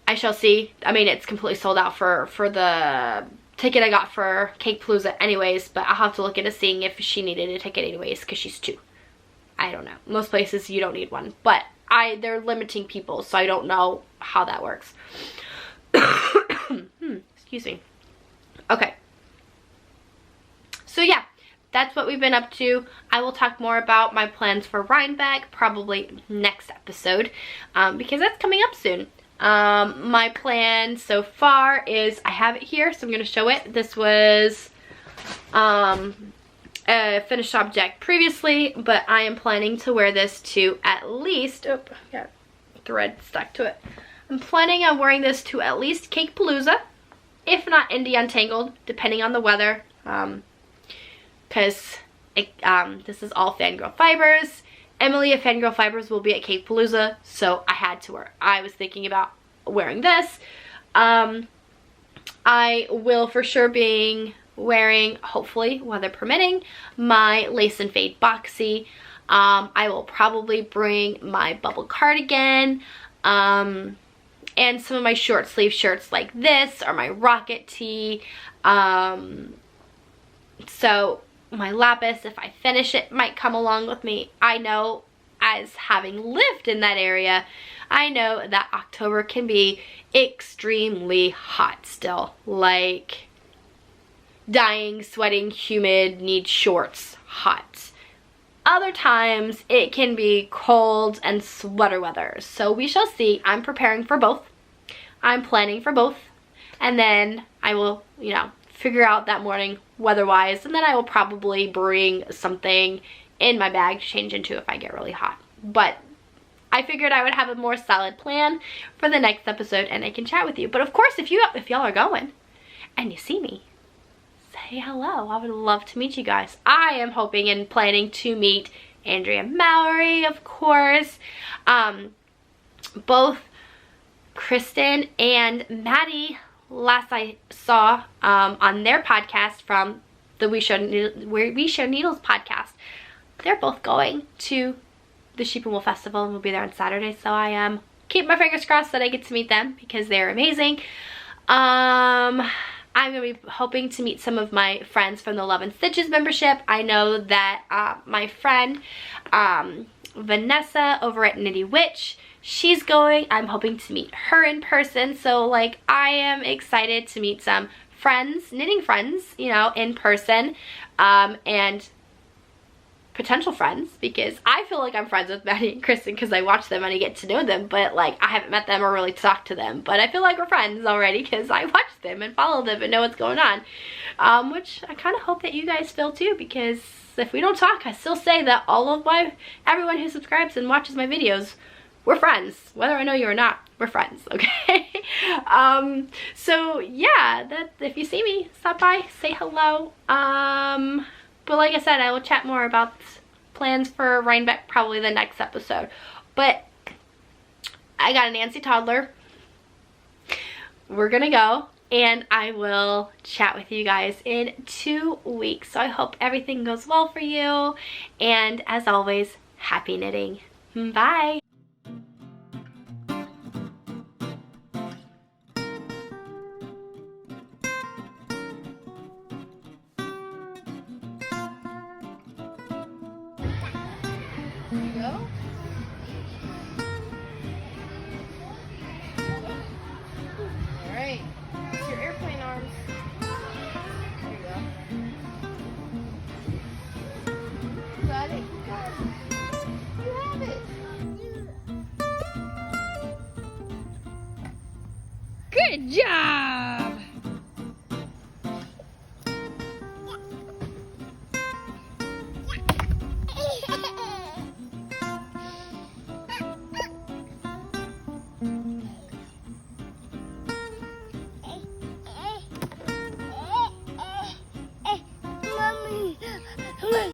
I shall see. I mean, it's completely sold out for the ticket I got for Cake Palooza anyways, but I'll have to look into seeing if she needed a ticket anyways, because she's 2. I don't know. Most places you don't need one, but they're limiting people, so I don't know how that works. Excuse me. Okay. So yeah, that's what we've been up to. I will talk more about my plans for Rhinebeck probably next episode, because that's coming up soon. My plan so far is, I have it here, so I'm going to show it. This was a finished object previously, but I am planning to wear this to at least, oh, got thread stuck to it. I'm planning on wearing this to at least Cake Palooza, if not Indie Untangled, depending on the weather, because this is all Fangirl Fibers. Emily of Fangirl Fibers will be at Cake Palooza, so I had to wear. I was thinking about wearing this. I will for sure be wearing, hopefully, weather permitting, my Lace and Fade Boxy. I will probably bring my bubble cardigan, and some of my short sleeve shirts like this, or my rocket tee. So my Lapis, if I finish it, might come along with me. I know, as having lived in that area, I know that October can be extremely hot still. Like, dying, sweating, humid, need shorts, hot. Other times, it can be cold and sweater weather. So we shall see. I'm preparing for both. I'm planning for both. And then I will, you know, figure out that morning weather-wise, and then I will probably bring something in my bag to change into if I get really hot. But I figured I would have a more solid plan for the next episode, and I can chat with you. But of course, if y'all are going and you see me, say hello. I would love to meet you guys. I am hoping and planning to meet Andrea and Mowry, of course. Both Kristen and Maddie, last I saw on their podcast from the We Show Needles podcast. They're both going to the Sheep and Wool Festival and we'll be there on Saturday. So I am keeping my fingers crossed that I get to meet them because they're amazing. I'm gonna be hoping to meet some of my friends from the Love and Stitches membership. I know that my friend Vanessa over at Nitty Witch, she's going. I'm hoping to meet her in person. So like I am excited to meet some friends, knitting friends, you know, in person, and potential friends, because I feel like I'm friends with Maddie and Kristen because I watch them and I get to know them, but like I haven't met them or really talked to them, but I feel like we're friends already because I watch them and follow them and know what's going on, which I kind of hope that you guys feel too, because if we don't talk, I still say that everyone who subscribes and watches my videos, we're friends. Whether I know you or not, we're friends, okay? So yeah, if you see me, stop by, say hello. But like I said, I will chat more about plans for Rhinebeck probably the next episode. But I got a Nancy toddler. We're gonna go, and I will chat with you guys in 2 weeks. So I hope everything goes well for you. And as always, happy knitting. Bye. Good job!